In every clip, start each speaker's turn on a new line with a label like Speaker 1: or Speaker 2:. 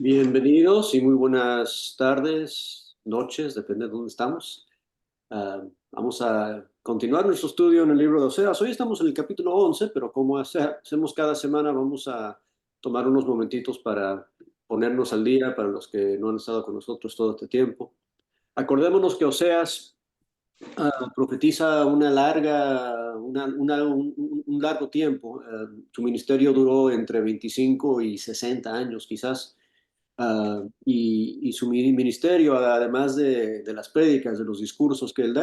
Speaker 1: Bienvenidos y muy buenas tardes, noches, depende de dónde estamos. Vamos a continuar nuestro estudio en el libro de Oseas. Hoy estamos en el capítulo 11, pero como hacemos cada semana, vamos a tomar unos momentitos para ponernos al día para los que no han estado con nosotros todo este tiempo. Acordémonos que Oseas profetiza un largo tiempo. Su ministerio duró entre 25 y 60 años quizás. Y su ministerio, además de las prédicas, de los discursos que él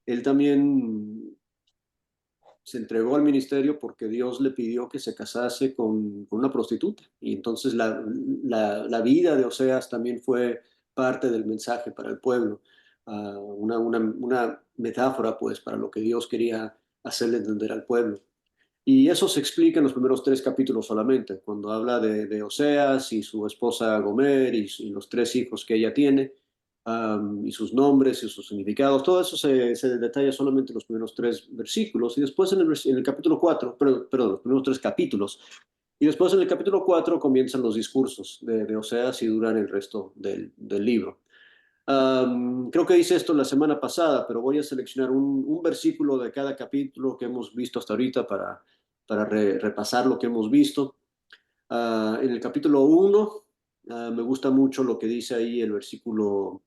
Speaker 1: él también se entregó al ministerio porque Dios le pidió que se casase con una prostituta. Y entonces la vida de Oseas también fue parte del mensaje para el pueblo. Una metáfora, pues, para lo que Dios quería hacerle entender al pueblo. Y eso se explica en los primeros tres capítulos solamente, cuando habla de Oseas y su esposa Gomer y los tres hijos que ella tiene, y sus nombres y sus significados. Todo eso se detalla solamente en los primeros tres versículos. Y después en el capítulo 4, perdón, los primeros tres capítulos. Y después en el capítulo 4 comienzan los discursos de Oseas y duran el resto del libro. Creo que hice esto la semana pasada, pero voy a seleccionar un versículo de cada capítulo que hemos visto hasta ahorita para repasar lo que hemos visto. En el capítulo 1, me gusta mucho lo que dice ahí el versículo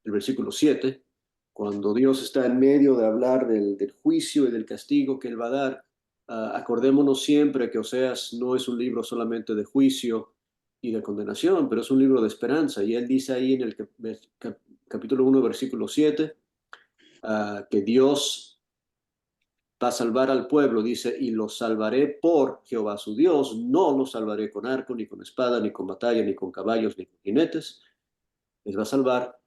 Speaker 1: 7, cuando Dios está en medio de hablar del juicio y del castigo que Él va a dar. Acordémonos siempre que Oseas no es un libro solamente de juicio y de condenación, pero es un libro de esperanza. Y Él dice ahí en el capítulo 1, versículo 7, que Dios va a salvar al pueblo, dice, y los salvaré por Jehová su Dios, no los salvaré con arco, ni con espada, ni con batalla, ni con caballos, ni con jinetes, les va a salvar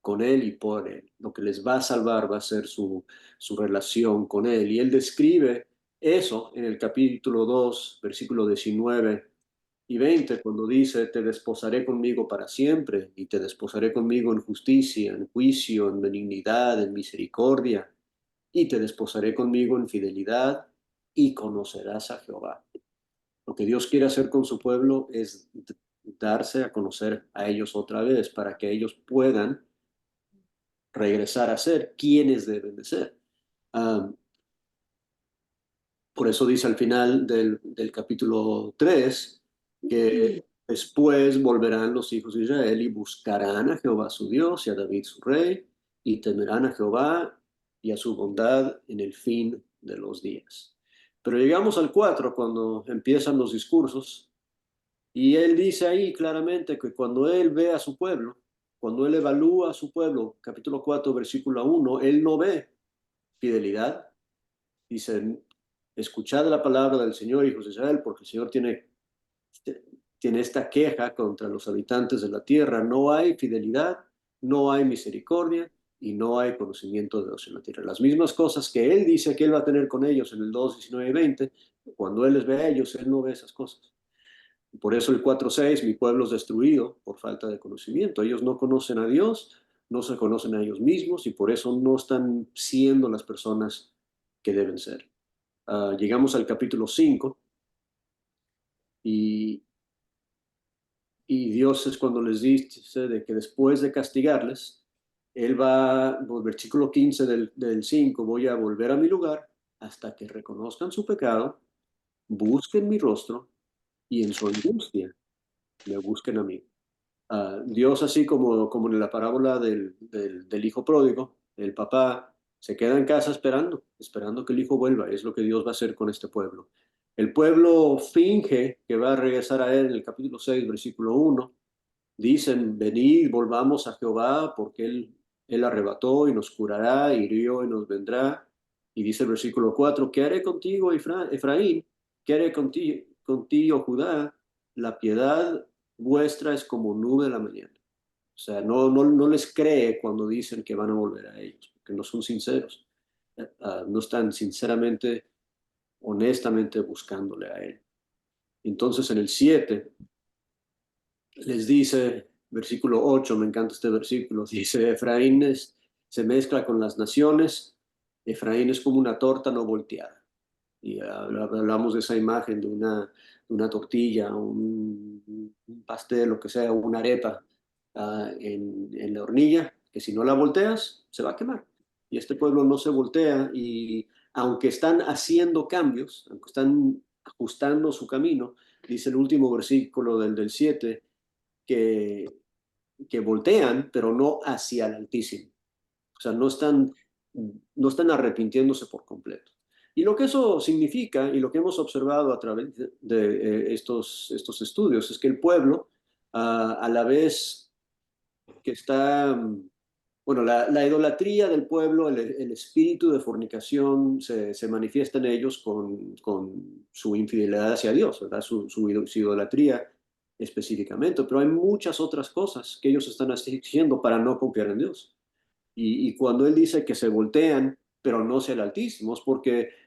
Speaker 1: con Él y por Él. Lo que les va a salvar va a ser su relación con Él. Y Él describe eso en el capítulo 2, versículo 19 y 20, cuando dice, te desposaré conmigo para siempre, y te desposaré conmigo en justicia, en juicio, en benignidad, en misericordia, y te desposaré conmigo en fidelidad, y conocerás a Jehová. Lo que Dios quiere hacer con su pueblo es darse a conocer a ellos otra vez, para que ellos puedan regresar a ser quienes deben de ser. Um, por eso dice al final del capítulo 3 que después volverán los hijos de Israel y buscarán a Jehová su Dios y a David su rey, y temerán a Jehová y a su bondad en el fin de los días. Pero llegamos al 4 cuando empiezan los discursos, y él dice ahí claramente que cuando él ve a su pueblo, cuando él evalúa a su pueblo, capítulo 4, versículo 1, él no ve fidelidad. Dice, escuchad la palabra del Señor, hijos de Israel, porque el Señor tiene esta queja contra los habitantes de la tierra. No hay fidelidad, no hay misericordia y no hay conocimiento de Dios en la tierra. Las mismas cosas que Él dice que Él va a tener con ellos en el 2, 19 y 20, cuando Él les ve a ellos, Él no ve esas cosas. Por eso el 4:6, mi pueblo es destruido por falta de conocimiento. Ellos no conocen a Dios, no se conocen a ellos mismos y por eso no están siendo las personas que deben ser. Llegamos al capítulo 5 y, y Dios es cuando les dice de que después de castigarles, Él va, el versículo 15 del 5, voy a volver a mi lugar hasta que reconozcan su pecado, busquen mi rostro y en su angustia me busquen a mí. Dios, así como en la parábola del hijo pródigo, el papá se queda en casa esperando que el hijo vuelva. Es lo que Dios va a hacer con este pueblo. El pueblo finge que va a regresar a él en el capítulo 6, versículo 1. Dicen, venid, volvamos a Jehová, porque él arrebató y nos curará, hirió y nos vendrá. Y dice el versículo 4, ¿qué haré contigo, Efraín? ¿Qué haré contigo, Judá? La piedad vuestra es como nube de la mañana. O sea, no les cree cuando dicen que van a volver a ellos, porque no son sinceros. No están sinceramente, honestamente buscándole a Él. Entonces en el 7 les dice, versículo 8, me encanta este versículo, dice, se mezcla con las naciones, Efraín es como una torta no volteada. Y hablamos de esa imagen de una tortilla, un pastel, lo que sea, una arepa en la hornilla, que si no la volteas, se va a quemar. Y este pueblo no se voltea y aunque están haciendo cambios, aunque están ajustando su camino, dice el último versículo del 7, que voltean, pero no hacia el Altísimo. O sea, no están arrepintiéndose por completo. Y lo que eso significa, y lo que hemos observado a través de estos estudios, es que el pueblo, a la vez que está, bueno, la idolatría del pueblo, el espíritu de fornicación se manifiesta en ellos con su infidelidad hacia Dios, ¿verdad? Su idolatría específicamente, pero hay muchas otras cosas que ellos están haciendo para no confiar en Dios. Y cuando él dice que se voltean, pero no hacia el Altísimo, es porque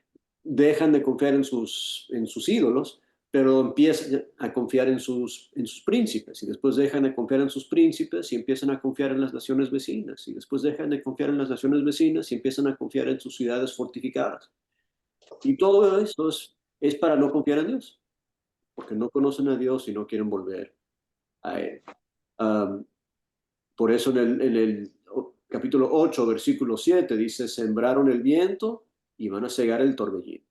Speaker 1: dejan de confiar en sus ídolos, pero empiezan a confiar en sus príncipes, y después dejan de confiar en sus príncipes y empiezan a confiar en las naciones vecinas, y después dejan de confiar en las naciones vecinas y empiezan a confiar en sus ciudades fortificadas. Y todo esto es para no confiar en Dios, porque no conocen a Dios y no quieren volver a Él. Um, por eso en el capítulo 8, versículo 7, dice, sembraron el viento y van a cegar el torbellino.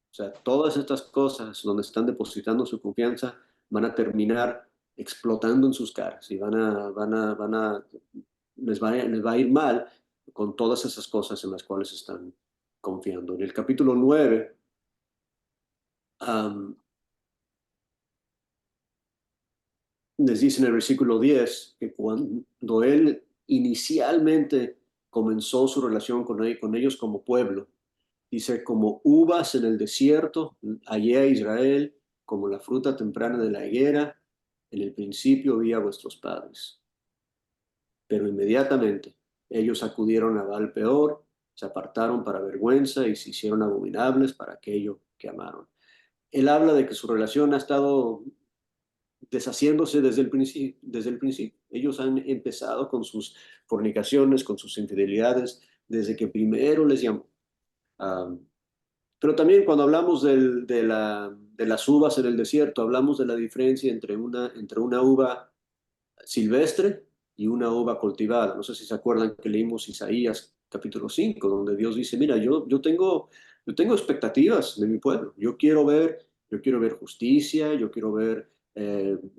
Speaker 1: O sea, todas estas cosas donde están depositando su confianza van a terminar explotando en sus caras y les va a ir mal con todas esas cosas en las cuales están confiando. En el capítulo 9, les dice en el versículo 10 que cuando él inicialmente comenzó su relación con ellos como pueblo, dice, como uvas en el desierto, hallé a Israel, como la fruta temprana de la higuera, en el principio vi a vuestros padres. Pero inmediatamente ellos acudieron a Baal peor, se apartaron para vergüenza y se hicieron abominables para aquello que amaron. Él habla de que su relación ha estado deshaciéndose desde el principio. Ellos han empezado con sus fornicaciones, con sus infidelidades, desde que primero les llamó. Um, pero también cuando hablamos de las uvas en el desierto, hablamos de la diferencia entre una uva silvestre y una uva cultivada. No sé si se acuerdan que leímos Isaías capítulo 5, donde Dios dice, mira, yo tengo expectativas de mi pueblo. Yo quiero ver justicia, yo quiero ver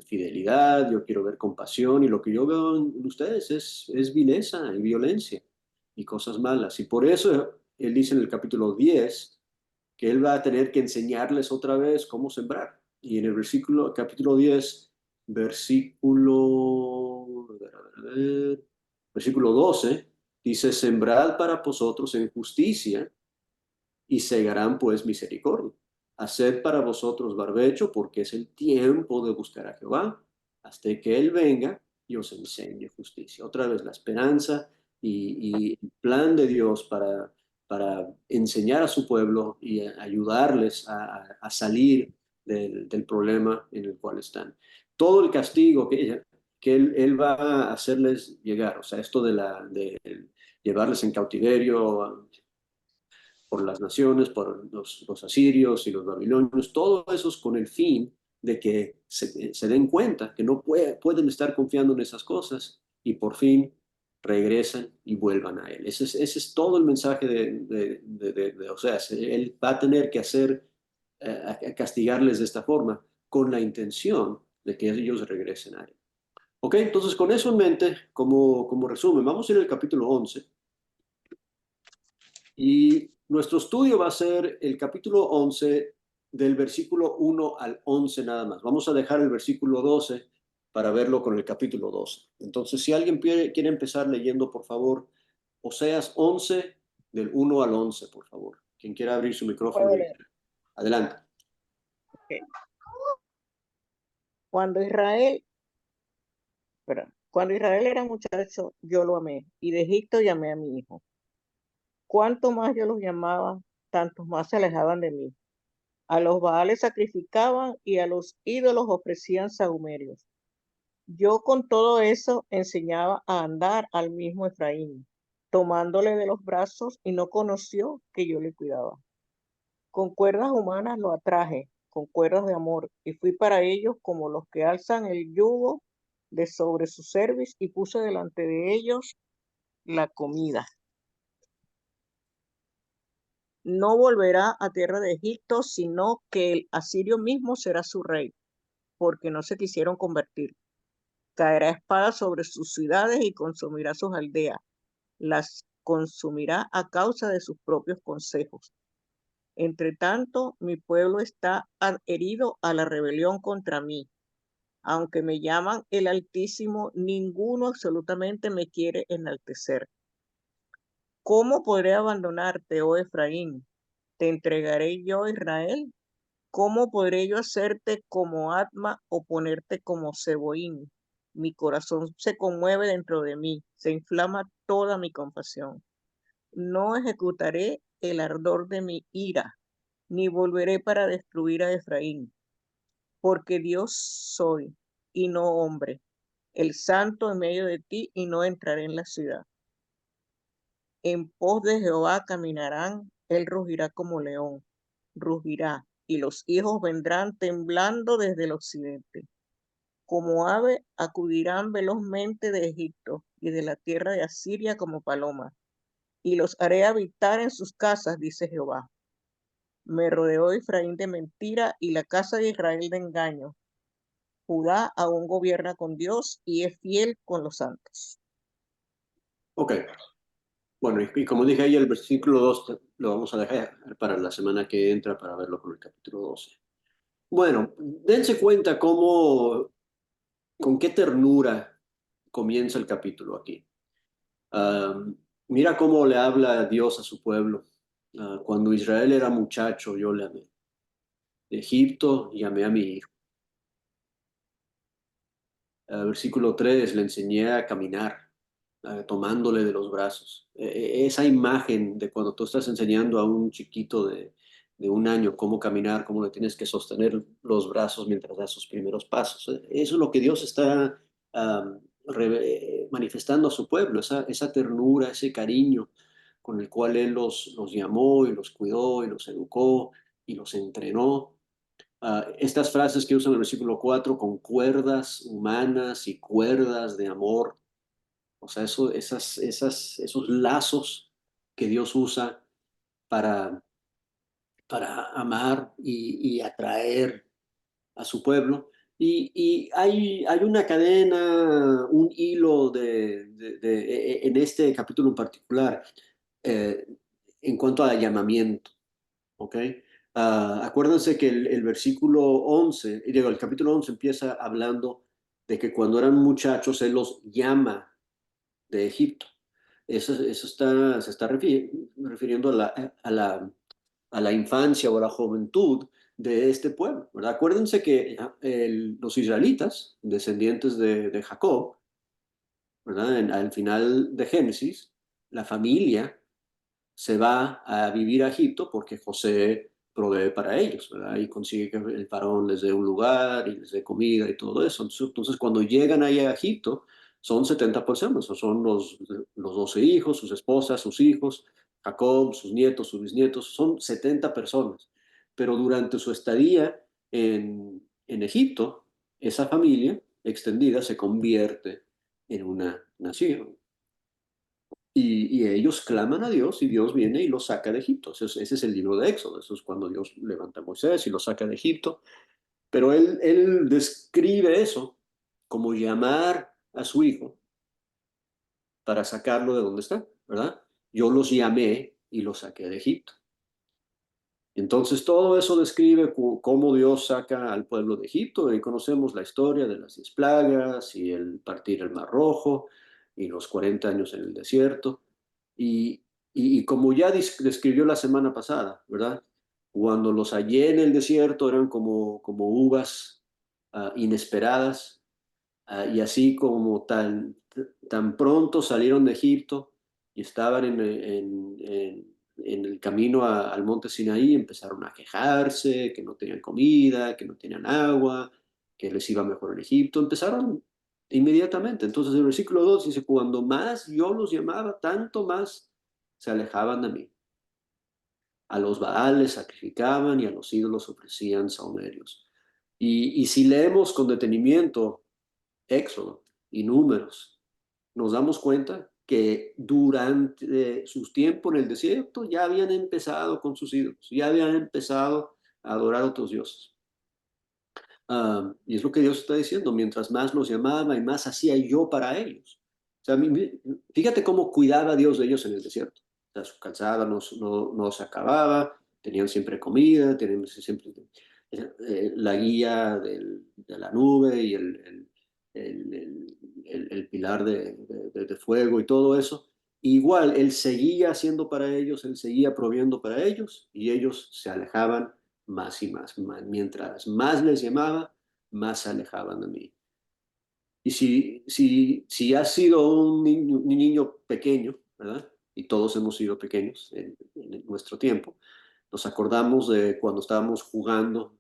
Speaker 1: fidelidad, yo quiero ver compasión, y lo que yo veo en ustedes es vileza y violencia y cosas malas. Y por eso él dice en el capítulo 10 que él va a tener que enseñarles otra vez cómo sembrar. Y en el capítulo 10, versículo 12, dice, sembrad para vosotros en justicia y segarán pues misericordia. Haced para vosotros barbecho, porque es el tiempo de buscar a Jehová, hasta que Él venga y os enseñe justicia. Otra vez la esperanza y el plan de Dios para enseñar a su pueblo y ayudarles a salir del problema en el cual están. Todo el castigo que él va a hacerles llegar, o sea, esto de llevarles en cautiverio por las naciones, por los asirios y los babilonios, todo eso es con el fin de que se den cuenta que no pueden estar confiando en esas cosas y por fin regresen y vuelvan a Él. Ese es todo el mensaje de Oseas. Él va a tener que a castigarles de esta forma con la intención de que ellos regresen a Él. Ok, entonces con eso en mente, como resumen, vamos a ir al capítulo 11. Y nuestro estudio va a ser el capítulo 11 del versículo 1 al 11 nada más. Vamos a dejar el versículo 12 para verlo con el capítulo 12. Entonces, si alguien quiere empezar leyendo, por favor, Oseas 11 del 1 al 11, por favor. Quien quiera abrir su micrófono.
Speaker 2: Puedo leer.
Speaker 1: Adelante.
Speaker 2: Okay. Cuando Israel, cuando Israel era muchacho, yo lo amé, y de Egipto llamé a mi hijo. Cuanto más yo los llamaba, tantos más se alejaban de mí. A los Baales sacrificaban y a los ídolos ofrecían sahumerios. Yo con todo eso enseñaba a andar al mismo Efraín, tomándole de los brazos, y no conoció que yo le cuidaba. Con cuerdas humanas lo atraje, con cuerdas de amor, y fui para ellos como los que alzan el yugo de sobre su cerviz, y puse delante de ellos la comida. No volverá a tierra de Egipto, sino que el asirio mismo será su rey, porque no se quisieron convertir. Caerá espada sobre sus ciudades y consumirá sus aldeas. Las consumirá a causa de sus propios consejos. Entre tanto, mi pueblo está adherido a la rebelión contra mí. Aunque me llaman el Altísimo, ninguno absolutamente me quiere enaltecer. ¿Cómo podré abandonarte, oh Efraín? ¿Te entregaré yo, Israel? ¿Cómo podré yo hacerte como Atma o ponerte como Seboín? Mi corazón se conmueve dentro de mí, se inflama toda mi compasión. No ejecutaré el ardor de mi ira, ni volveré para destruir a Efraín, porque Dios soy y no hombre, el santo en medio de ti, y no entraré en la ciudad. En pos de Jehová caminarán, él rugirá como león, rugirá, y los hijos vendrán temblando desde el occidente. Como ave acudirán velozmente de Egipto y de la tierra de Asiria como paloma, y los haré habitar en sus casas, dice Jehová. Me rodeó Efraín de mentira y la casa de Israel de engaño. Judá aún gobierna con Dios y es fiel con los santos.
Speaker 1: Ok, bueno, y como dije ahí, el versículo 2 lo vamos a dejar para la semana que entra para verlo con el capítulo 12. Bueno, dense cuenta con qué ternura comienza el capítulo aquí. Mira cómo le habla Dios a su pueblo. Cuando Israel era muchacho, yo le amé. De Egipto llamé a mi hijo. Versículo 3, le enseñé a caminar, tomándole de los brazos. Esa imagen de cuando tú estás enseñando a un chiquito de 1 año cómo caminar, cómo le tienes que sostener los brazos mientras da sus primeros pasos. Eso es lo que Dios está manifestando a su pueblo, esa ternura, ese cariño con el cual Él los llamó y los cuidó y los educó y los entrenó. Estas frases que usan en el versículo 4 con cuerdas humanas y cuerdas de amor, o sea, esos lazos que Dios usa para, para amar y atraer a su pueblo. Y hay una cadena, un hilo en este capítulo en particular, eh, en cuanto al llamamiento. ¿Ok? Acuérdense que el versículo 11, digo, el capítulo 11 empieza hablando de que cuando eran muchachos Él los llama de Egipto. Eso se está refiriendo a la infancia o a la juventud de este pueblo, ¿verdad? Acuérdense que los israelitas, descendientes de Jacob, ¿verdad? Al final de Génesis, la familia se va a vivir a Egipto porque José provee para ellos, ¿verdad? Y consigue que el faraón les dé un lugar y les dé comida y todo eso. Entonces, cuando llegan ahí a Egipto, son 70 personas, o son los 12 hijos, sus esposas, sus hijos, Jacob, sus nietos, sus bisnietos, son 70 personas. Pero durante su estadía en Egipto, esa familia extendida se convierte en una nación. Y ellos claman a Dios y Dios viene y los saca de Egipto. Ese es el libro de Éxodo. Eso es cuando Dios levanta a Moisés y lo saca de Egipto. Pero él describe eso como llamar a su hijo para sacarlo de donde está, ¿verdad? Yo los llamé y los saqué de Egipto. Entonces todo eso describe cómo Dios saca al pueblo de Egipto y conocemos la historia de las 10 plagas y el partir el Mar Rojo y los 40 años en el desierto. Y, y como ya describió la semana pasada, ¿verdad? Cuando los hallé en el desierto eran como uvas inesperadas, y así como tan pronto salieron de Egipto y estaban en el camino al monte Sinaí, empezaron a quejarse, que no tenían comida, que no tenían agua, que les iba mejor en Egipto. Empezaron inmediatamente. Entonces el versículo 2 dice, cuando más yo los llamaba, tanto más se alejaban de mí. A los Baales sacrificaban y a los ídolos ofrecían sahumerios. Y si leemos con detenimiento Éxodo y Números, nos damos cuenta que durante sus tiempos en el desierto ya habían empezado con sus ídolos, ya habían empezado a adorar a otros dioses. Y es lo que Dios está diciendo, mientras más los llamaba y más hacía yo para ellos. O sea, fíjate cómo cuidaba Dios de ellos en el desierto. O sea, su calzada no se acababa, tenían siempre comida, tenían siempre la guía de la nube y el pilar de fuego y todo eso. Igual, Él seguía haciendo para ellos, Él seguía proveyendo para ellos y ellos se alejaban más y más. Mientras más les llamaba, más se alejaban de mí. Y si has sido un niño pequeño, ¿verdad? Y todos hemos sido pequeños en nuestro tiempo, nos acordamos de cuando estábamos jugando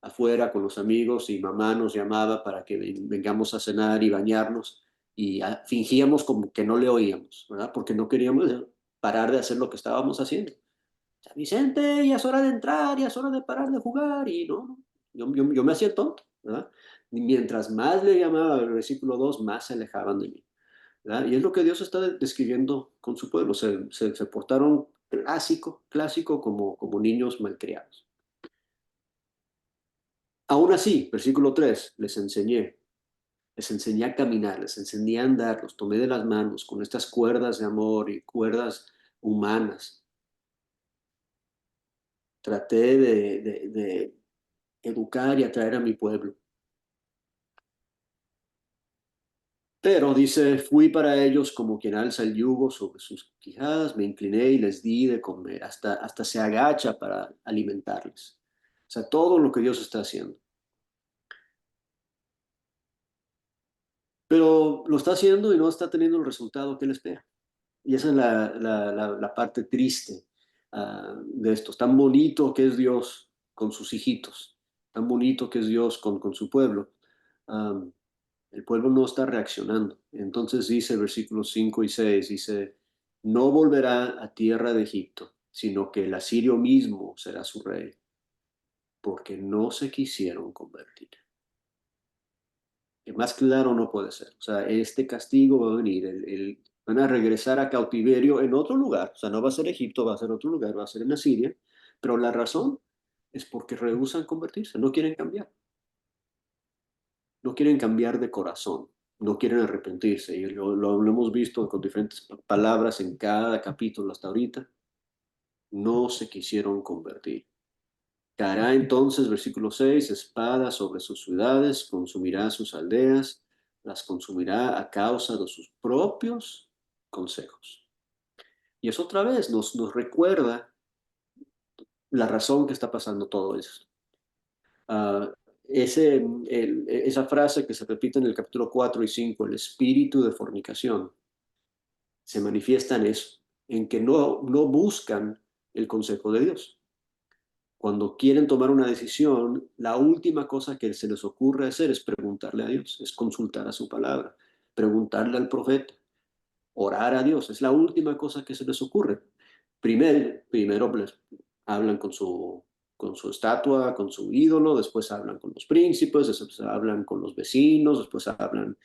Speaker 1: afuera con los amigos y mamá nos llamaba para que vengamos a cenar y bañarnos y fingíamos como que no le oíamos, ¿verdad? Porque no queríamos parar de hacer lo que estábamos haciendo. Vicente, ya es hora de entrar, ya es hora de parar de jugar, y no, yo me hacía tonto, ¿verdad? Y mientras más le llamaba el versículo 2 más se alejaban de mí, ¿verdad? Y es lo que Dios está describiendo con su pueblo, se portaron clásico como niños malcriados. Aún así, versículo 3 les enseñé a caminar, les enseñé a andar, los tomé de las manos con estas cuerdas de amor y cuerdas humanas. Traté de educar y atraer a mi pueblo. Pero dice, fui para ellos como quien alza el yugo sobre sus quijadas, me incliné y les di de comer, hasta se agacha para alimentarles. O sea, todo lo que Dios está haciendo. Pero lo está haciendo y no está teniendo el resultado que él espera. Y esa es la parte triste de esto. Tan bonito que es Dios con sus hijitos, tan bonito que es Dios con su pueblo. Um, El pueblo no está reaccionando. Entonces dice versículos 5 y 6, dice, no volverá a tierra de Egipto, sino que el asirio mismo será su rey, porque no se quisieron convertir. Que más claro no puede ser. O sea, este castigo va a venir, van a regresar a cautiverio en otro lugar. O sea, no va a ser Egipto, va a ser otro lugar, va a ser en Asiria. Pero la razón es porque rehúsan convertirse, no quieren cambiar. No quieren cambiar de corazón, no quieren arrepentirse. Y lo hemos visto con diferentes palabras en cada capítulo hasta ahorita. No se quisieron convertir. Caerá entonces, versículo 6, espada sobre sus ciudades, consumirá sus aldeas, las consumirá a causa de sus propios consejos. Y eso otra vez nos recuerda la razón que está pasando todo eso. Uh, esa frase que se repite en el capítulo 4 y 5, el espíritu de fornicación, se manifiesta en eso, en que no buscan el consejo de Dios. Cuando quieren tomar una decisión, la última cosa que se les ocurre hacer es preguntarle a Dios, es consultar a su palabra, preguntarle al profeta, orar a Dios, es la última cosa que se les ocurre. Primero pues, hablan con su estatua, con su ídolo, después hablan con los príncipes, después hablan con los vecinos, después hablan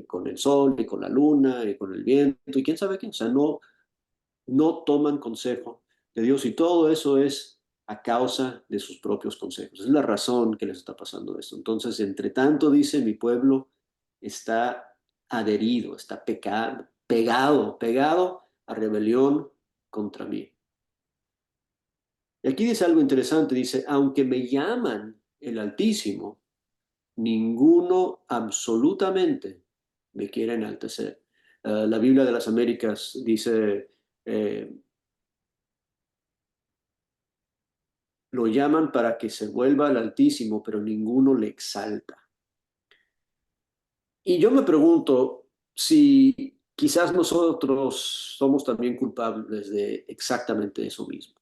Speaker 1: con el sol y con la luna y con el viento y quién sabe qué. O sea, no toman consejo de Dios y todo eso es a causa de sus propios consejos. Es la razón que les está pasando esto. Entonces, entre tanto, dice, mi pueblo está adherido, está pegado a rebelión contra mí. Y aquí dice algo interesante, dice, aunque me llaman el Altísimo, ninguno absolutamente me quiere enaltecer. La Biblia de las Américas dice, lo llaman para que se vuelva al Altísimo, pero ninguno le exalta. Y yo me pregunto si quizás nosotros somos también culpables de exactamente eso mismo.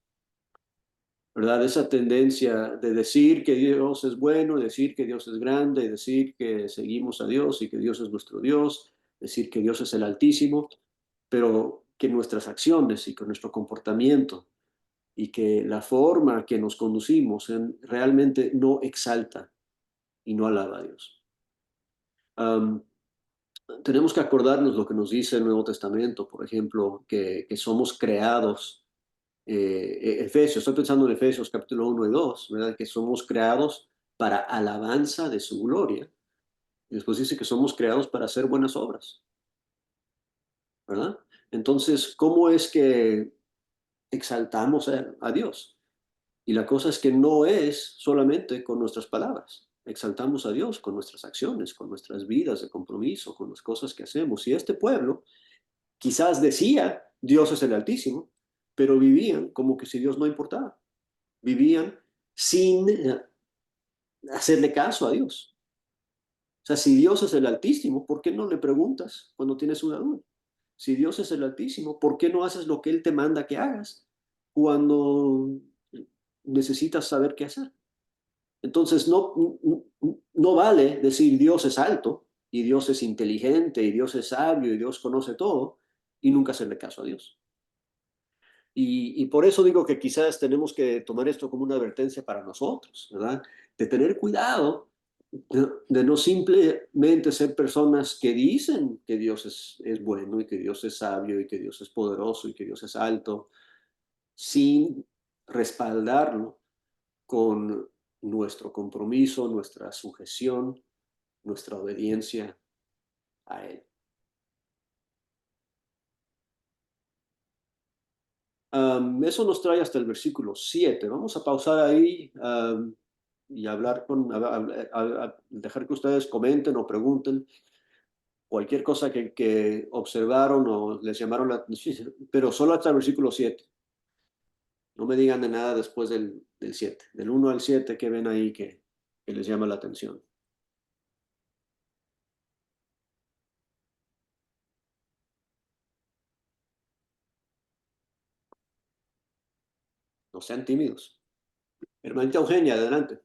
Speaker 1: ¿Verdad? Esa tendencia de decir que Dios es bueno, decir que Dios es grande, decir que seguimos a Dios y que Dios es nuestro Dios, decir que Dios es el Altísimo, pero que nuestras acciones y con nuestro comportamiento y que la forma que nos conducimos realmente no exalta y no alaba a Dios. Tenemos que acordarnos lo que nos dice el Nuevo Testamento, por ejemplo, que somos creados, Efesios, estoy pensando en Efesios capítulo 1 y 2, ¿verdad? Que somos creados para alabanza de su gloria. Y después dice que somos creados para hacer buenas obras, ¿verdad? Entonces, ¿cómo es que exaltamos a Dios? Y la cosa es que no es solamente con nuestras palabras. Exaltamos a Dios con nuestras acciones, con nuestras vidas de compromiso, con las cosas que hacemos. Y este pueblo quizás decía, Dios es el Altísimo, pero vivían como que si Dios no importaba. Vivían sin hacerle caso a Dios. O sea, si Dios es el Altísimo, ¿por qué no le preguntas cuando tienes una duda? Si Dios es el Altísimo, ¿por qué no haces lo que Él te manda que hagas cuando necesitas saber qué hacer? Entonces, no vale decir Dios es alto y Dios es inteligente y Dios es sabio y Dios conoce todo y nunca hacerle caso a Dios. Y por eso digo que quizás tenemos que tomar esto como una advertencia para nosotros, ¿verdad? De tener cuidado, de no simplemente ser personas que dicen que Dios es bueno y que Dios es sabio y que Dios es poderoso y que Dios es alto, sin respaldarlo con nuestro compromiso, nuestra sujeción, nuestra obediencia a Él. Eso nos trae hasta el versículo 7. Vamos a pausar ahí y hablar dejar que ustedes comenten o pregunten cualquier cosa que observaron o les llamaron la atención, pero solo hasta el versículo 7. No me digan de nada después del 7, del 1 al 7 que ven ahí que les llama la atención. No sean tímidos. Hermanita Eugenia, adelante.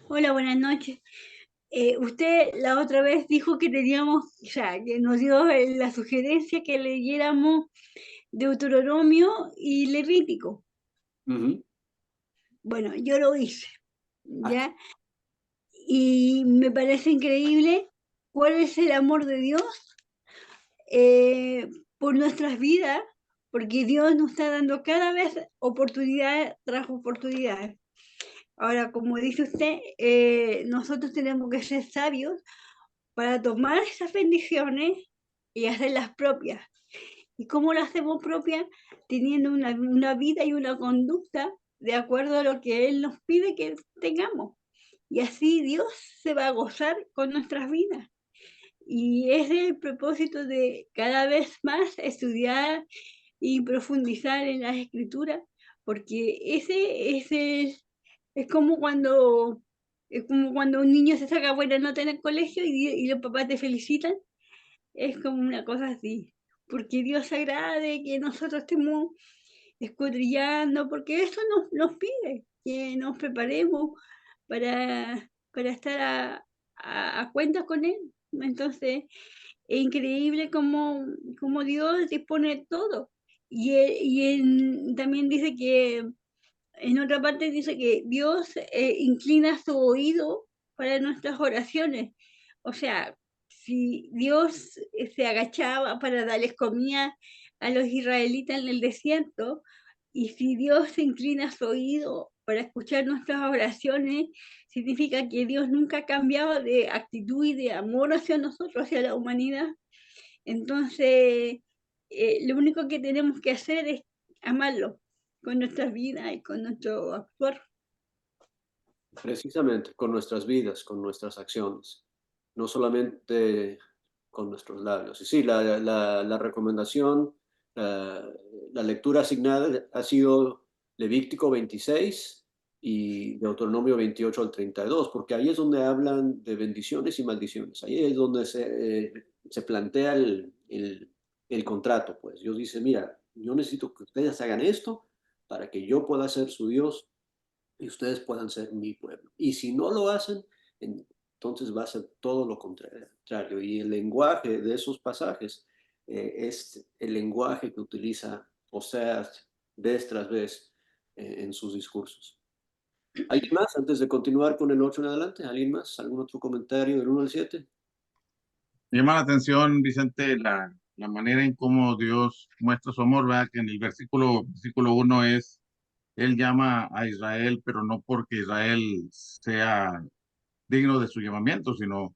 Speaker 3: Hola, buenas noches. Usted la otra vez dijo que teníamos, o sea, que nos dio la sugerencia que leyéramos Deuteronomio y Levítico. Bueno, yo lo hice, ¿ya? Y me parece increíble cuál es el amor de Dios por nuestras vidas, porque Dios nos está dando cada vez oportunidad tras oportunidad. Ahora, como dice usted, nosotros tenemos que ser sabios para tomar esas bendiciones y hacerlas propias. ¿Y cómo las hacemos propias? Teniendo una vida y una conducta de acuerdo a lo que Él nos pide que tengamos. Y así Dios se va a gozar con nuestras vidas. Y ese es el propósito de cada vez más estudiar y profundizar en las escrituras, porque es como cuando un niño se saca buena nota en el colegio y los papás te felicitan. Es como una cosa así, porque Dios se agrada de que nosotros estemos escudriñando, porque eso nos pide, que nos preparemos para estar a cuentas con Él. Entonces, es increíble cómo Dios dispone todo. También dice que, en otra parte dice que Dios inclina su oído para nuestras oraciones. O sea, si Dios se agachaba para darles comida a los israelitas en el desierto, y si Dios se inclina su oído para escuchar nuestras oraciones, significa que Dios nunca ha cambiado de actitud y de amor hacia nosotros, hacia la humanidad. Entonces, lo único que tenemos que hacer es amarlo con nuestras vidas y con nuestro actuar.
Speaker 1: Precisamente, con nuestras vidas, con nuestras acciones, no solamente con nuestros labios. Y sí, la recomendación, la lectura asignada ha sido Levítico 26 y Deuteronomio 28 al 32, porque ahí es donde hablan de bendiciones y maldiciones. Ahí es donde se plantea el contrato. Pues Dios dice, mira, yo necesito que ustedes hagan esto para que yo pueda ser su Dios y ustedes puedan ser mi pueblo. Y si no lo hacen, entonces va a ser todo lo contrario. Y el lenguaje de esos pasajes es el lenguaje que utiliza Oseas vez tras vez en sus discursos. ¿Alguien más antes de continuar con el 8 en adelante? ¿Alguien más? ¿Algún otro comentario del 1 al 7?
Speaker 4: Me llama la atención, Vicente, la manera en cómo Dios muestra su amor, ¿verdad? Que en el versículo 1 es, Él llama a Israel, pero no porque Israel sea digno de su llamamiento, sino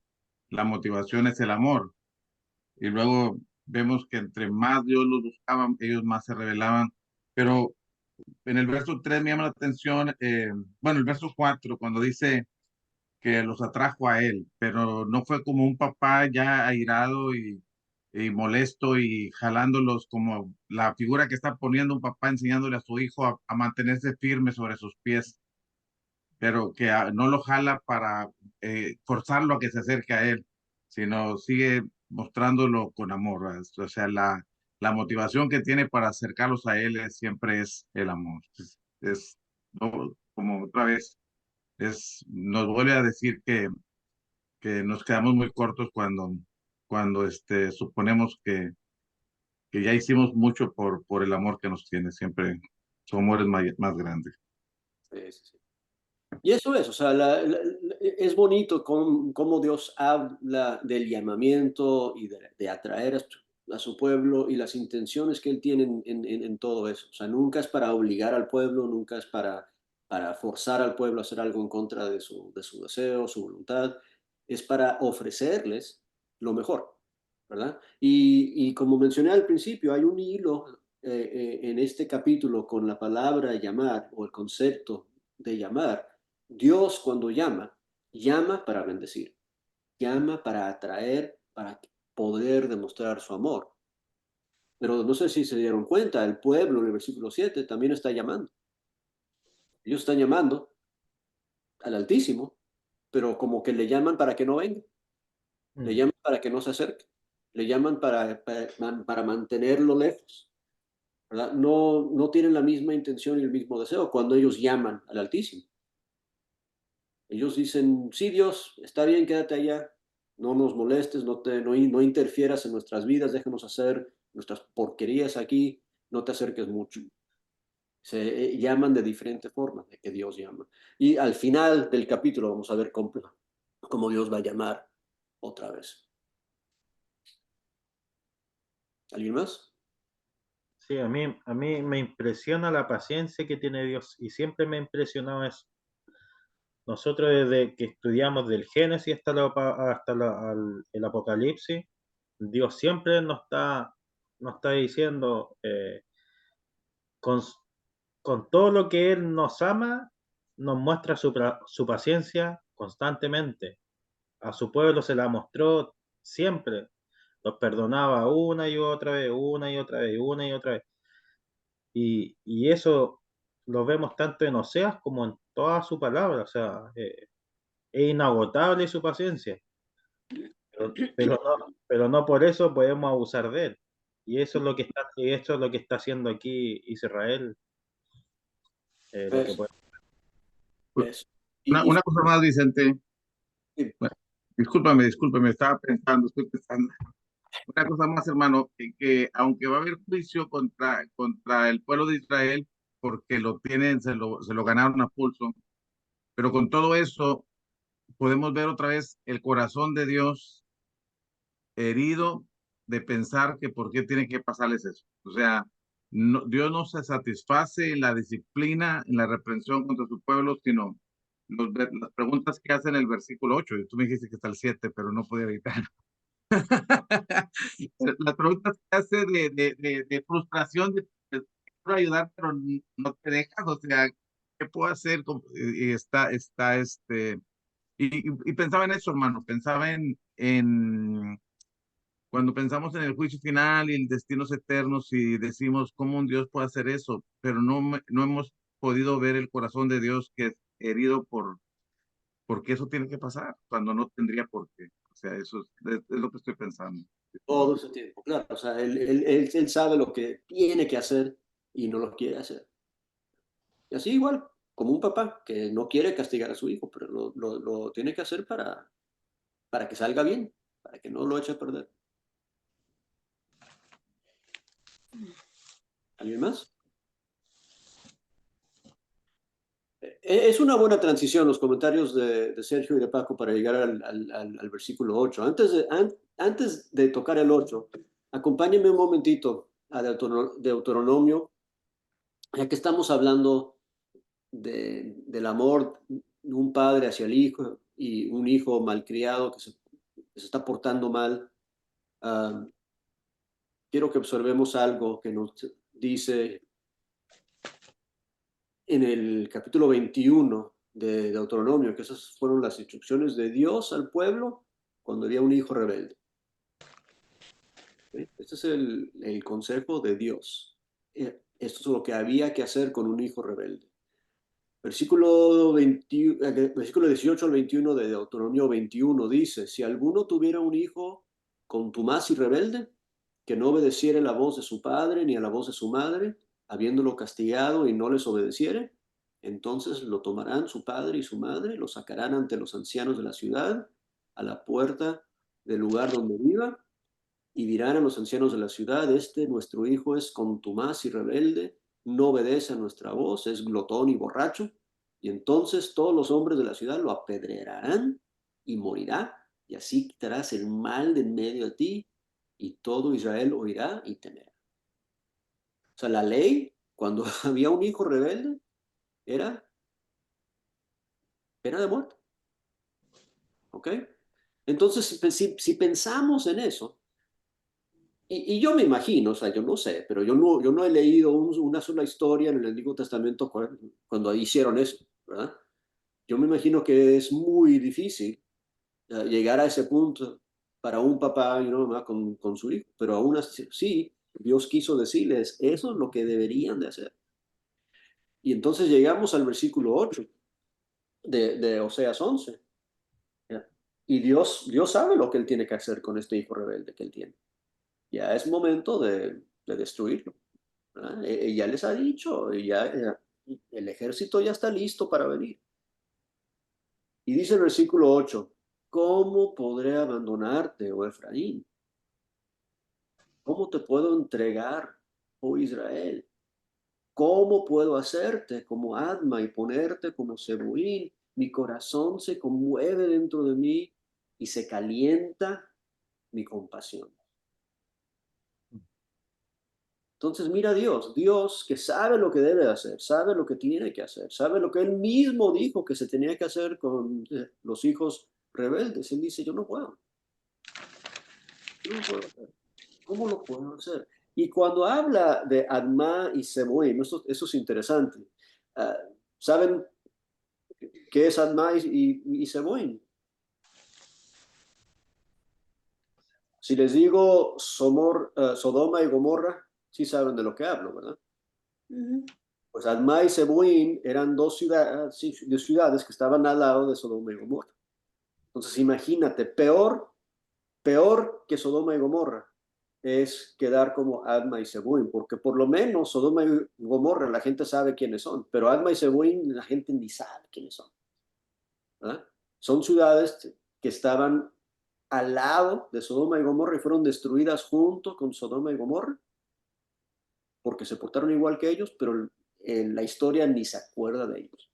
Speaker 4: la motivación es el amor. Y luego vemos que entre más Dios los buscaba, ellos más se rebelaban. Pero en el verso 3 me llama la atención, bueno, el verso 4 cuando dice que los atrajo a él, pero no fue como un papá ya airado y molesto y jalándolos como la figura que está poniendo un papá enseñándole a su hijo a mantenerse firme sobre sus pies, pero que no lo jala para forzarlo a que se acerque a él, sino sigue mostrándolo con amor, ¿verdad? O sea, la motivación que tiene para acercarlos a él siempre es el amor. No, como otra vez, nos vuelve a decir que nos quedamos muy cortos cuando suponemos que ya hicimos mucho por el amor que nos tiene. Siempre su amor es más grande.
Speaker 1: Sí, sí, sí. Y eso es, o sea, es bonito cómo Dios habla del llamamiento y de atraer a su pueblo y las intenciones que Él tiene en todo eso. O sea, nunca es para obligar al pueblo, nunca es para forzar al pueblo a hacer algo en contra de su deseo, su voluntad. Es para ofrecerles lo mejor, ¿verdad? Y como mencioné al principio, hay un hilo en este capítulo con la palabra llamar o el concepto de llamar. Dios cuando llama, llama para bendecir, llama para atraer, para poder demostrar su amor. Pero no sé si se dieron cuenta, el pueblo en el versículo 7 también está llamando. Ellos están llamando al Altísimo, pero como que le llaman para que no venga, le llaman para que no se acerque, le llaman para mantenerlo lejos, ¿verdad? No tienen la misma intención y el mismo deseo cuando ellos llaman al Altísimo. Ellos dicen, sí, Dios, está bien, quédate allá, no nos molestes, no interfieras en nuestras vidas, déjanos hacer nuestras porquerías aquí, no te acerques mucho. Se llaman de diferente forma de que Dios llama. Y al final del capítulo vamos a ver cómo Dios va a llamar otra vez. ¿Alguien más?
Speaker 5: Sí, a mí me impresiona la paciencia que tiene Dios y siempre me ha impresionado eso. Nosotros desde que estudiamos del Génesis hasta el Apocalipsis, Dios siempre nos está diciendo, con, con todo lo que Él nos ama, nos muestra su paciencia constantemente. A su pueblo se la mostró siempre. Los perdonaba una y otra vez, una y otra vez, una y otra vez. Y eso lo vemos tanto en Oseas como en toda su palabra. O sea, es inagotable su paciencia. Pero no por eso podemos abusar de él. Y eso es lo que está haciendo aquí Israel, lo que
Speaker 1: Eso,
Speaker 5: puede.
Speaker 1: eso.
Speaker 4: Una cosa más, Vicente.
Speaker 1: Y-
Speaker 4: Bueno, discúlpame, estoy pensando. Una cosa más, hermano, que aunque va a haber juicio contra el pueblo de Israel, porque se lo ganaron a pulso, pero con todo eso podemos ver otra vez el corazón de Dios herido de pensar que por qué tiene que pasarles eso. O sea, Dios no se satisface en la disciplina, en la reprensión contra su pueblo, sino las preguntas que hace en el versículo 8. Y tú me dijiste que está el 7, pero no podía evitar. Las preguntas que hace de frustración, de quiero ayudar, pero no te dejas, o sea, ¿qué puedo hacer? Y y pensaba en eso, hermano, pensaba en cuando pensamos en el juicio final y en destinos eternos y decimos cómo un Dios puede hacer eso, pero no hemos podido ver el corazón de Dios que es herido porque eso tiene que pasar, cuando no tendría por qué. O sea, es lo que estoy pensando.
Speaker 1: Todo ese tiempo, claro. O sea, él sabe lo que tiene que hacer y no lo quiere hacer. Y así igual, como un papá que no quiere castigar a su hijo, pero lo tiene que hacer para que salga bien, para que no lo eche a perder. ¿Alguien más? Es una buena transición los comentarios de Sergio y de Paco para llegar al versículo 8. Antes de tocar el 8, acompáñenme un momentito a Deuteronomio, ya que estamos hablando del amor de un padre hacia el hijo y un hijo malcriado que se está portando mal. Quiero que observemos algo que nos dice en el capítulo 21 de Deuteronomio, que esas fueron las instrucciones de Dios al pueblo cuando había un hijo rebelde. ¿Sí? Este es el consejo de Dios. Esto es lo que había que hacer con un hijo rebelde. Versículo 18 al 21 de Deuteronomio 21 dice, si alguno tuviera un hijo contumaz y rebelde, que no obedeciere la voz de su padre ni a la voz de su madre, habiéndolo castigado y no les obedeciere, entonces lo tomarán su padre y su madre, lo sacarán ante los ancianos de la ciudad, a la puerta del lugar donde viva, y dirán a los ancianos de la ciudad, nuestro hijo es contumaz y rebelde, no obedece a nuestra voz, es glotón y borracho, y entonces todos los hombres de la ciudad lo apedrearán y morirá, y así quitarás el mal de en medio de ti, y todo Israel oirá y temerá. O sea, la ley, cuando había un hijo rebelde, era pena de muerte. ¿Ok? Entonces, si pensamos en eso, y yo me imagino, o sea, yo no sé, pero yo no he leído una sola historia en el Antiguo Testamento cuando hicieron eso, ¿verdad? Yo me imagino que es muy difícil llegar a ese punto para un papá y una mamá con su hijo, pero aún así, sí, Dios quiso decirles, eso es lo que deberían de hacer. Y entonces llegamos al versículo 8 de Oseas 11. ¿Ya? Y Dios sabe lo que Él tiene que hacer con este hijo rebelde que Él tiene. Ya es momento de destruirlo. Ya les ha dicho, el ejército ya está listo para venir. Y dice el versículo 8, ¿cómo podré abandonarte, oh Efraín? ¿Cómo te puedo entregar, oh Israel? ¿Cómo puedo hacerte como Adma y ponerte como Zeboín? Mi corazón se conmueve dentro de mí y se calienta mi compasión. Entonces mira a Dios que sabe lo que debe hacer, sabe lo que tiene que hacer, sabe lo que Él mismo dijo que se tenía que hacer con los hijos rebeldes. Él dice, yo no puedo hacer. ¿Cómo lo puedo hacer? Y cuando habla de Adma y Zeboim, eso es interesante. ¿Saben qué es Adma y Zeboim? Si les digo Sodoma y Gomorra, sí saben de lo que hablo, ¿verdad? Pues Adma y Zeboim eran dos ciudades que estaban al lado de Sodoma y Gomorra. Entonces imagínate, peor que Sodoma y Gomorra es quedar como Adma y Zeboim, porque por lo menos Sodoma y Gomorra la gente sabe quiénes son, pero Adma y Zeboim la gente ni sabe quiénes son, ¿verdad? Son ciudades que estaban al lado de Sodoma y Gomorra y fueron destruidas junto con Sodoma y Gomorra, porque se portaron igual que ellos, pero la historia ni se acuerda de ellos.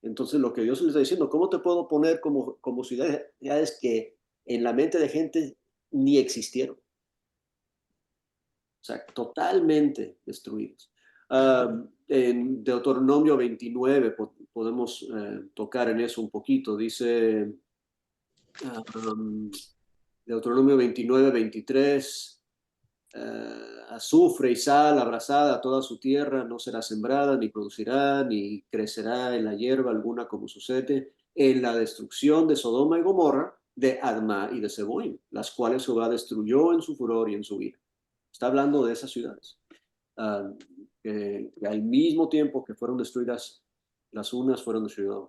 Speaker 1: Entonces lo que Dios les está diciendo, ¿cómo te puedo poner como ciudades que en la mente de gente ni existieron? O sea, totalmente destruidos. En Deuteronomio 29 podemos tocar en eso un poquito. Dice Deuteronomio 29, 23, azufre y sal abrazada a toda su tierra, no será sembrada, ni producirá, ni crecerá en la hierba alguna como sucede en la destrucción de Sodoma y Gomorra, de Adma y de Zeboim, las cuales Jehová destruyó en su furor y en su ira. Está hablando de esas ciudades. Que al mismo tiempo que fueron destruidas las unas, fueron destruidas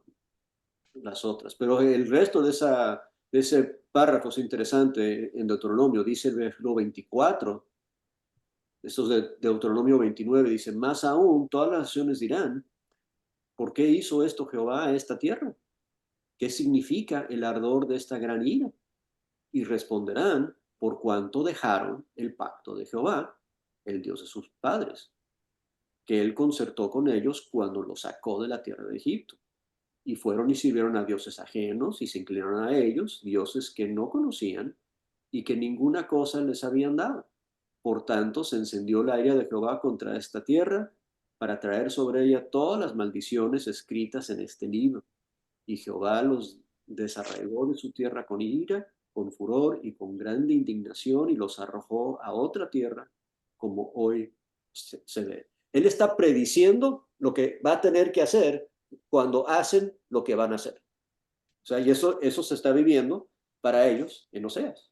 Speaker 1: las otras. Pero el resto de ese párrafo es interesante en Deuteronomio. Dice el versículo 24, estos de Deuteronomio 29, dice, más aún, todas las naciones dirán, ¿por qué hizo esto Jehová a esta tierra? ¿Qué significa el ardor de esta gran ira? Y responderán, por cuanto dejaron el pacto de Jehová, el Dios de sus padres, que él concertó con ellos cuando los sacó de la tierra de Egipto. Y fueron y sirvieron a dioses ajenos y se inclinaron a ellos, dioses que no conocían y que ninguna cosa les habían dado. Por tanto, se encendió la ira de Jehová contra esta tierra para traer sobre ella todas las maldiciones escritas en este libro. Y Jehová los desarraigó de su tierra con ira, con furor y con grande indignación, y los arrojó a otra tierra, como hoy se ve. Él está prediciendo lo que va a tener que hacer cuando hacen lo que van a hacer. O sea, y eso se está viviendo para ellos en Oseas,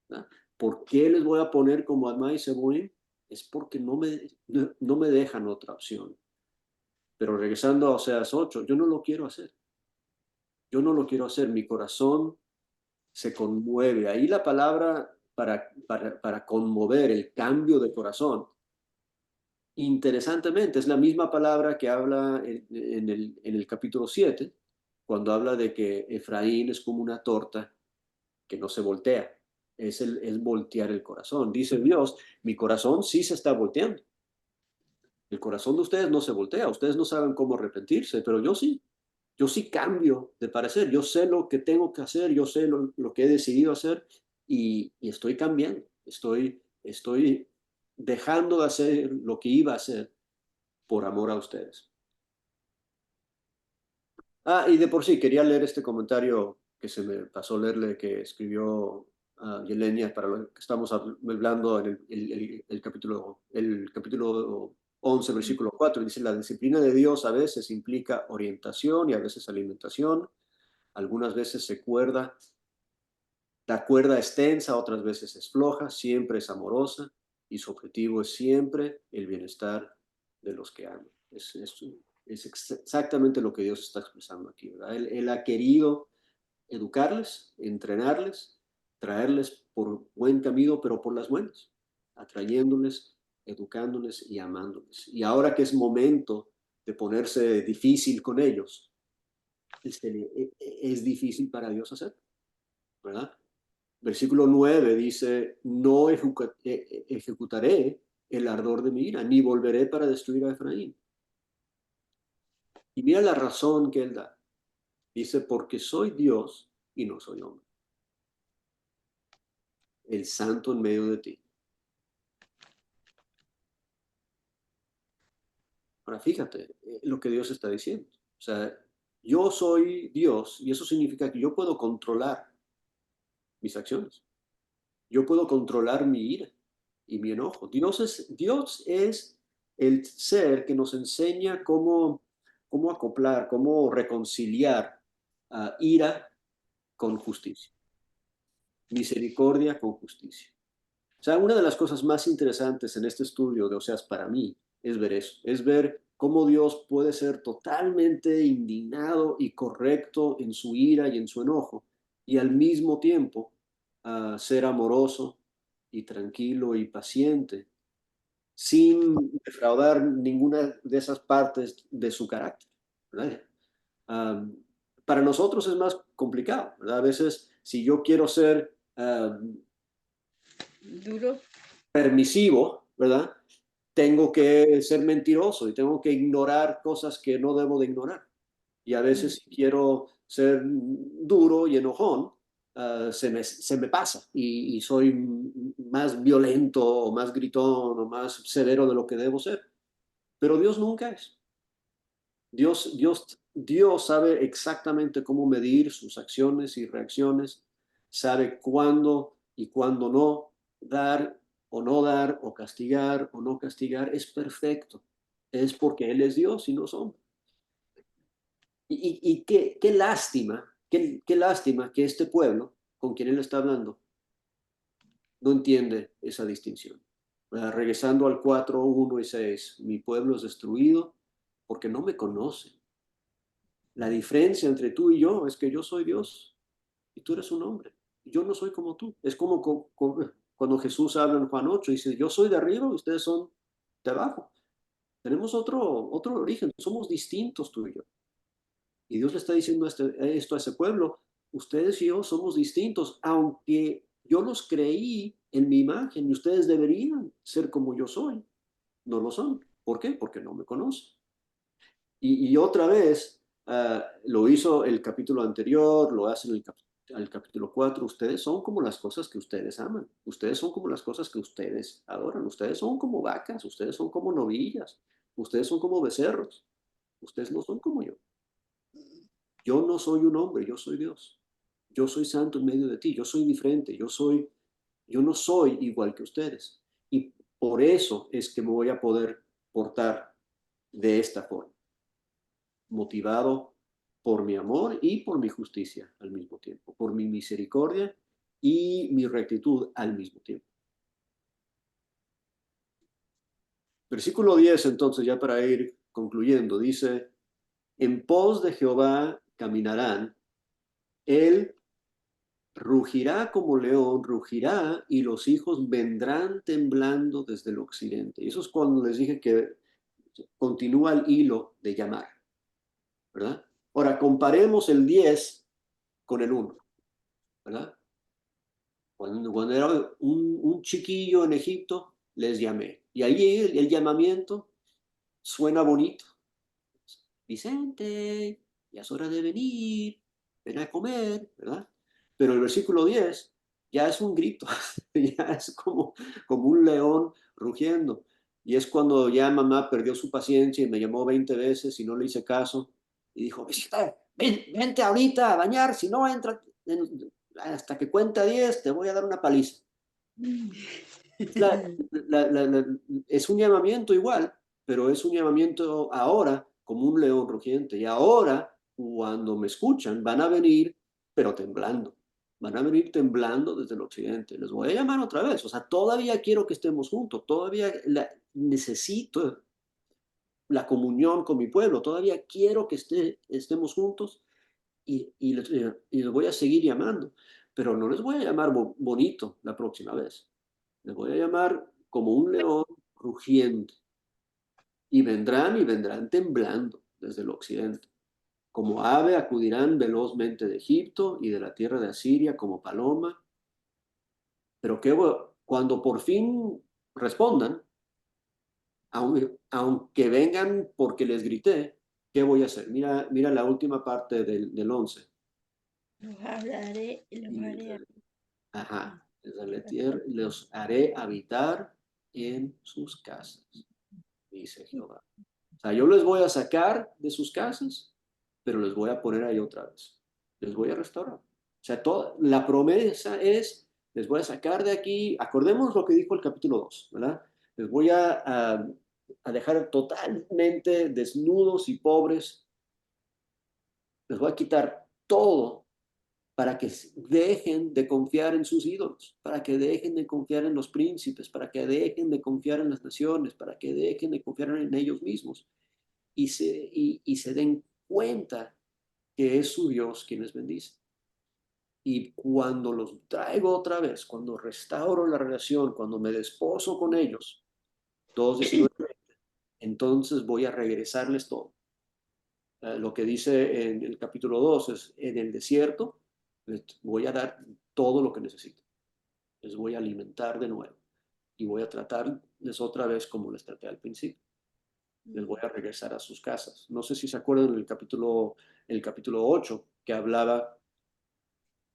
Speaker 1: ¿no? ¿Por qué les voy a poner como Admá y Zeboim? Es porque no me dejan otra opción. Pero regresando a Oseas 8, yo no lo quiero hacer. Yo no lo quiero hacer. Mi corazón se conmueve. Ahí la palabra para conmover, el cambio de corazón, interesantemente, es la misma palabra que habla en el capítulo 7, cuando habla de que Efraín es como una torta que no se voltea. Es voltear el corazón. Dice Dios, mi corazón sí se está volteando. El corazón de ustedes no se voltea. Ustedes no saben cómo arrepentirse, pero yo sí. Yo sí cambio de parecer. Yo sé lo que tengo que hacer. Yo sé lo que he decidido hacer y estoy cambiando. Estoy dejando de hacer lo que iba a hacer por amor a ustedes. Y de por sí, quería leer este comentario que se me pasó leerle, que escribió Yelenia, para lo que estamos hablando en el capítulo 11, versículo 4. Dice, la disciplina de Dios a veces implica orientación y a veces alimentación. Algunas veces la cuerda es tensa, otras veces es floja, siempre es amorosa y su objetivo es siempre el bienestar de los que aman. Es exactamente lo que Dios está expresando aquí, ¿verdad? Él ha querido educarles, entrenarles, traerles por buen camino, pero por las buenas, atrayéndoles, educándoles y amándoles. Y ahora que es momento de ponerse difícil con ellos, es difícil para Dios hacer, ¿verdad? Versículo 9 dice, no ejecutaré el ardor de mi ira, ni volveré para destruir a Efraín. Y mira la razón que él da. Dice, porque soy Dios y no soy hombre. El santo en medio de ti. Ahora fíjate lo que Dios está diciendo. O sea, yo soy Dios y eso significa que yo puedo controlar mis acciones. Yo puedo controlar mi ira y mi enojo. Dios es el ser que nos enseña cómo acoplar, cómo reconciliar ira con justicia, misericordia con justicia. O sea, una de las cosas más interesantes en este estudio de Oseas para mí es ver eso, es ver cómo Dios puede ser totalmente indignado y correcto en su ira y en su enojo, y al mismo tiempo ser amoroso y tranquilo y paciente, sin defraudar ninguna de esas partes de su carácter, ¿verdad? Para nosotros es más complicado, ¿verdad? A veces, si yo quiero ser
Speaker 3: Duro.
Speaker 1: permisivo, ¿verdad? Tengo que ser mentiroso y tengo que ignorar cosas que no debo de ignorar. Y a veces si quiero ser duro y enojón, se me pasa y soy más violento o más gritón o más severo de lo que debo ser. Pero Dios nunca es. Dios sabe exactamente cómo medir sus acciones y reacciones, sabe cuándo y cuándo no dar o no dar, o castigar o no castigar. Es perfecto. Es porque Él es Dios y no somos. Y qué lástima, qué lástima que este pueblo con quien Él está hablando no entiende esa distinción. Regresando al 4, 1 y 6, mi pueblo es destruido porque no me conoce. La diferencia entre tú y yo es que yo soy Dios y tú eres un hombre. Yo no soy como tú. Es como cuando Jesús habla en Juan 8 y dice, yo soy de arriba y ustedes son de abajo. Tenemos otro origen, somos distintos tú y yo. Y Dios le está diciendo esto a ese pueblo, ustedes y yo somos distintos, aunque yo los creí en mi imagen y ustedes deberían ser como yo soy. No lo son. ¿Por qué? Porque no me conoce. Y otra vez, lo hizo el capítulo anterior, lo hace en el capítulo 4, ustedes son como las cosas que ustedes aman, ustedes son como las cosas que ustedes adoran, ustedes son como vacas, ustedes son como novillas, ustedes son como becerros, ustedes no son como yo. Yo no soy un hombre, yo soy Dios. Yo soy santo en medio de ti, yo soy diferente, yo no soy igual que ustedes. Y por eso es que me voy a poder portar de esta forma, motivado por mi amor y por mi justicia al mismo tiempo, por mi misericordia y mi rectitud al mismo tiempo. Versículo 10, entonces, ya para ir concluyendo, dice, en pos de Jehová caminarán, él rugirá como león, rugirá y los hijos vendrán temblando desde el occidente. Y eso es cuando les dije que continúa el hilo de llamar, ¿verdad? Ahora, comparemos el 10 con el 1, ¿verdad? Cuando era un chiquillo en Egipto, les llamé. Y ahí el llamamiento suena bonito. Vicente, ya es hora de venir, ven a comer, ¿verdad? Pero el versículo 10 ya es un grito, ya es como un león rugiendo. Y es cuando ya mamá perdió su paciencia y me llamó 20 veces y no le hice caso. Y dijo, vente ahorita a bañar, si no entra, hasta que cuenta 10 te voy a dar una paliza. Es un llamamiento igual, pero es un llamamiento ahora como un león rugiente. Y ahora, cuando me escuchan, van a venir, pero temblando. Van a venir temblando desde el occidente. Les voy a llamar otra vez. O sea, todavía quiero que estemos juntos. Todavía necesito la comunión con mi pueblo. Todavía quiero que estemos juntos y les voy a seguir llamando. Pero no les voy a llamar bonito la próxima vez. Les voy a llamar como un león rugiendo. Y vendrán temblando desde el occidente. Como ave acudirán velozmente de Egipto y de la tierra de Asiria como paloma. Pero cuando por fin respondan, aunque vengan porque les grité, ¿qué voy a hacer? Mira la última parte del 11.
Speaker 3: Los hablaré, los haré.
Speaker 1: Ajá, los haré habitar en sus casas, dice Jehová. O sea, yo les voy a sacar de sus casas, pero les voy a poner ahí otra vez. Les voy a restaurar. O sea, la promesa es, les voy a sacar de aquí, acordemos lo que dijo el capítulo 2, ¿verdad? Les voy a dejar totalmente desnudos y pobres. Les voy a quitar todo para que dejen de confiar en sus ídolos, para que dejen de confiar en los príncipes, para que dejen de confiar en las naciones, para que dejen de confiar en ellos mismos y se den cuenta que es su Dios quien les bendice. Y cuando los traigo otra vez, cuando restauro la relación, cuando me desposo con ellos, 2:19, entonces voy a regresarles todo. Lo que dice en el capítulo 2 es, en el desierto les voy a dar todo lo que necesito. Les voy a alimentar de nuevo y voy a tratarles otra vez como les traté al principio. Les voy a regresar a sus casas. No sé si se acuerdan del el capítulo 8 que hablaba,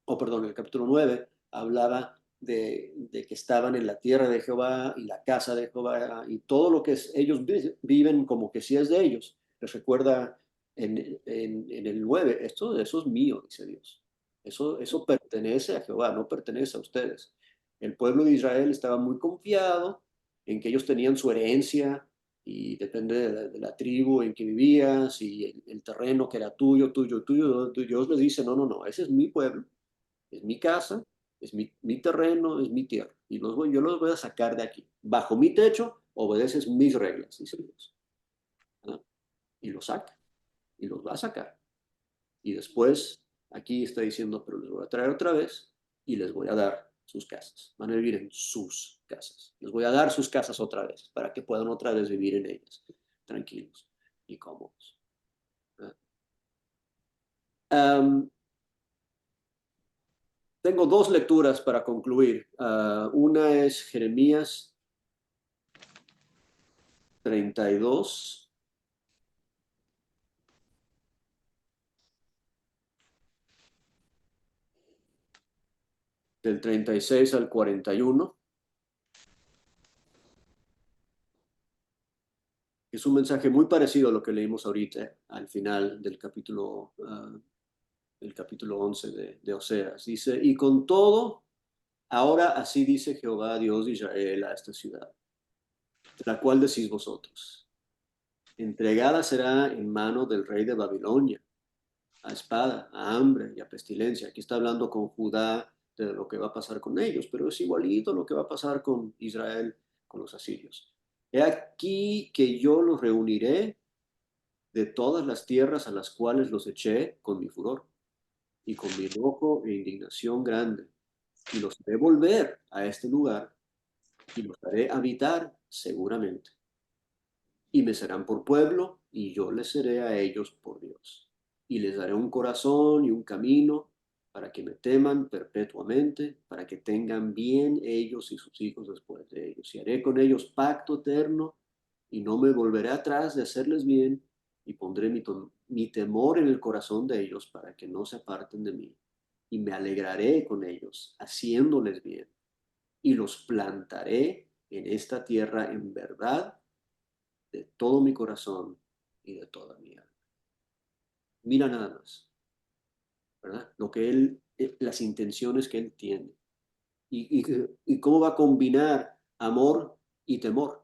Speaker 1: el capítulo 9 hablaba de que estaban en la tierra de Jehová y la casa de Jehová y todo lo que ellos viven como que si es de ellos. Les recuerda en el 9, eso es mío, dice Dios. Eso pertenece a Jehová, no pertenece a ustedes. El pueblo de Israel estaba muy confiado en que ellos tenían su herencia y depende de la tribu en que vivías y el terreno que era tuyo. Dios les dice, no, ese es mi pueblo, es mi casa, es mi terreno, es mi tierra. Y yo los voy a sacar de aquí. Bajo mi techo obedeces mis reglas, dice Dios. ¿Ah? Y los saca, y los va a sacar. Y después, aquí está diciendo, pero les voy a traer otra vez y les voy a dar sus casas. Van a vivir en sus casas. Les voy a dar sus casas otra vez para que puedan otra vez vivir en ellas, tranquilos y cómodos. Tengo dos lecturas para concluir. Una es Jeremías 32. Del 36 al 41. Es un mensaje muy parecido a lo que leímos ahorita, al final del capítulo 11 de Oseas. Dice, y con todo, ahora así dice Jehová, Dios de Israel, a esta ciudad, de la cual decís vosotros, entregada será en mano del rey de Babilonia, a espada, a hambre y a pestilencia. Aquí está hablando con Judá de lo que va a pasar con ellos, pero es igualito lo que va a pasar con Israel, con los asirios. He aquí que yo los reuniré de todas las tierras a las cuales los eché con mi furor y con mi enojo e indignación grande, y los haré volver a este lugar y los haré habitar seguramente. Y me serán por pueblo, y yo les seré a ellos por Dios. Y les daré un corazón y un camino para que me teman perpetuamente, para que tengan bien ellos y sus hijos después de ellos. Y haré con ellos pacto eterno, y no me volveré atrás de hacerles bien, y pondré mi temor en el corazón de ellos para que no se aparten de mí. Y me alegraré con ellos, haciéndoles bien, y los plantaré en esta tierra en verdad, de todo mi corazón y de toda mi alma. Mira nada más, ¿verdad? Lo que él, las intenciones que él tiene. Y cómo va a combinar amor y temor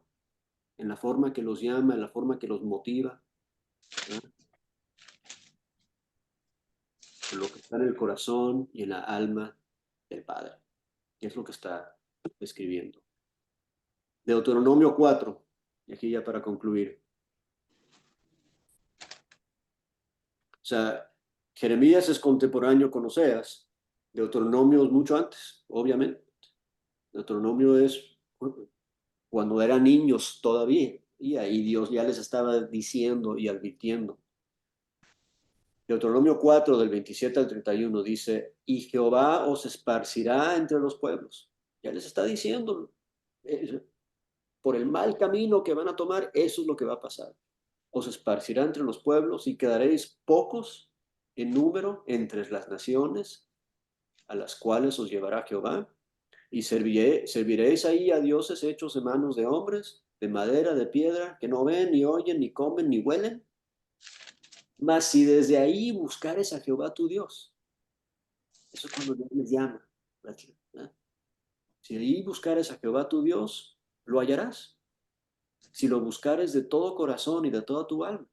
Speaker 1: en la forma que los llama, en la forma que los motiva, ¿verdad? En lo que está en el corazón y en la alma del Padre. Que es lo que está escribiendo. Deuteronomio 4, y aquí ya para concluir. O sea, Jeremías es contemporáneo con Oseas, Deuteronomio es mucho antes, obviamente. Deuteronomio es cuando eran niños todavía, y ahí Dios ya les estaba diciendo y advirtiendo. Deuteronomio 4, del 27 al 31, dice, y Jehová os esparcirá entre los pueblos. Ya les está diciendo, por el mal camino que van a tomar, eso es lo que va a pasar. Os esparcirá entre los pueblos y quedaréis pocos en número entre las naciones a las cuales os llevará Jehová, y serviréis ahí a dioses hechos de manos de hombres, de madera, de piedra, que no ven, ni oyen, ni comen, ni huelen. Mas si desde ahí buscares a Jehová tu Dios, eso es cuando Dios les llama, ¿verdad? Si ahí buscares a Jehová tu Dios, lo hallarás. Si lo buscares de todo corazón y de toda tu alma.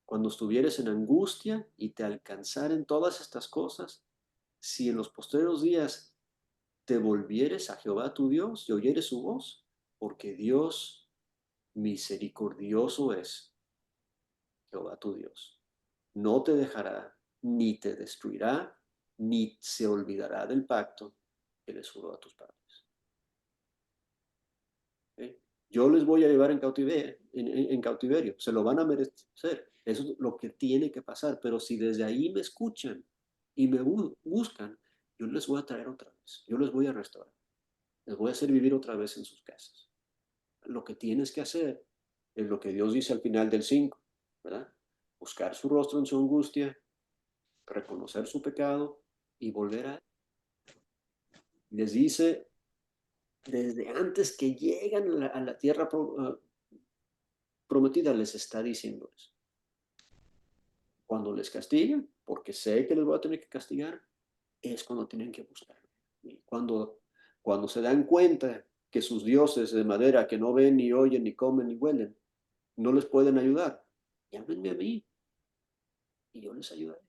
Speaker 1: Cuando estuvieres en angustia y te alcanzaren todas estas cosas, si en los posteriores días te volvieres a Jehová tu Dios y oyeres su voz, porque Dios misericordioso es, Jehová tu Dios. No te dejará, ni te destruirá, ni se olvidará del pacto que les juró a tus padres. ¿Okay? Yo les voy a llevar en cautiverio, se lo van a merecer. Eso es lo que tiene que pasar, pero si desde ahí me escuchan y me buscan, yo les voy a traer otra vez, yo les voy a restaurar, les voy a hacer vivir otra vez en sus casas. Lo que tienes que hacer es lo que Dios dice al final del 5, ¿verdad? Buscar su rostro en su angustia, reconocer su pecado y volver a él. Les dice desde antes que llegan a la tierra prometida, les está diciendo eso. Cuando les castiguen, porque sé que les voy a tener que castigar, es cuando tienen que buscar. Y cuando se dan cuenta que sus dioses de madera que no ven, ni oyen, ni comen, ni huelen, no les pueden ayudar, llámenme a mí y yo les ayudaré.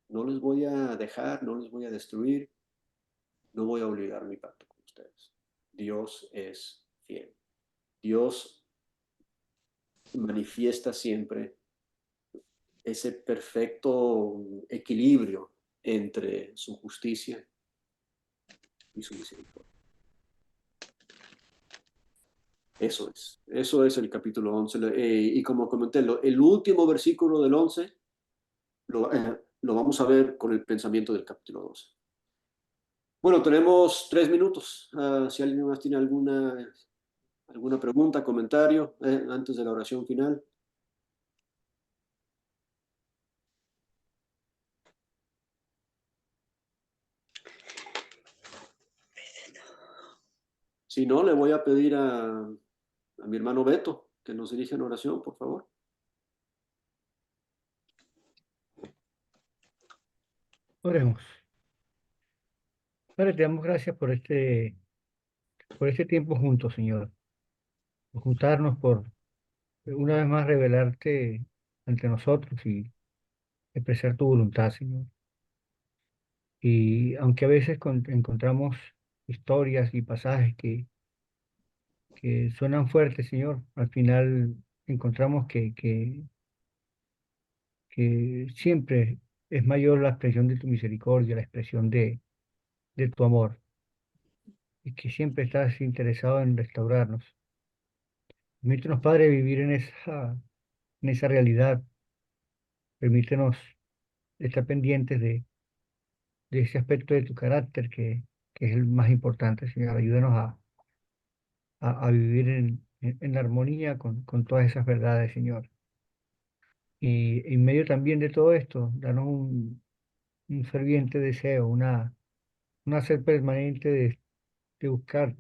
Speaker 1: No les voy a dejar, no les voy a destruir, no voy a olvidar mi pacto con ustedes. Dios es fiel. Dios manifiesta siempre ese perfecto equilibrio entre su justicia y su misericordia. Eso es el capítulo 11. Y como comenté, el último versículo del 11 lo vamos a ver con el pensamiento del capítulo 12. Bueno, tenemos 3 minutos. Si alguien más tiene alguna ¿Alguna pregunta, comentario antes de la oración final? Si no, le voy a pedir a mi hermano Beto que nos dirija en oración, por favor.
Speaker 6: Oremos. Padre, te damos gracias por este tiempo juntos, Señor. Por juntarnos, por una vez más revelarte ante nosotros y expresar tu voluntad, Señor. Y aunque a veces encontramos historias y pasajes que suenan fuertes, Señor, al final encontramos que siempre es mayor la expresión de tu misericordia, la expresión de tu amor, y que siempre estás interesado en restaurarnos. Permítenos, Padre, vivir en esa realidad. Permítenos estar pendientes de ese aspecto de tu carácter que es el más importante, Señor. Ayúdanos a vivir en armonía con todas esas verdades, Señor. Y en medio también de todo esto, danos un ferviente deseo, una sed permanente de buscar,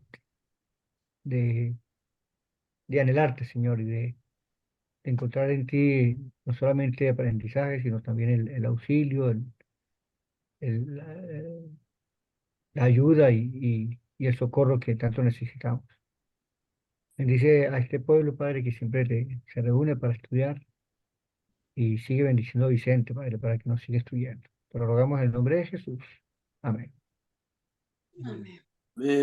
Speaker 6: de, de anhelarte, Señor, y de encontrar en ti no solamente aprendizaje, sino también el auxilio, el, la ayuda y el socorro que tanto necesitamos. Bendice a este pueblo, Padre, que siempre se reúne para estudiar, y sigue bendiciendo a Vicente, Padre, para que nos siga estudiando. Te lo rogamos en el nombre de Jesús. Amén.
Speaker 3: Amén.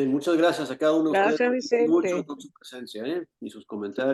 Speaker 1: Muchas gracias a cada uno de ustedes
Speaker 2: Gracias,
Speaker 1: mucho
Speaker 2: Vicente.
Speaker 1: con su presencia y sus comentarios.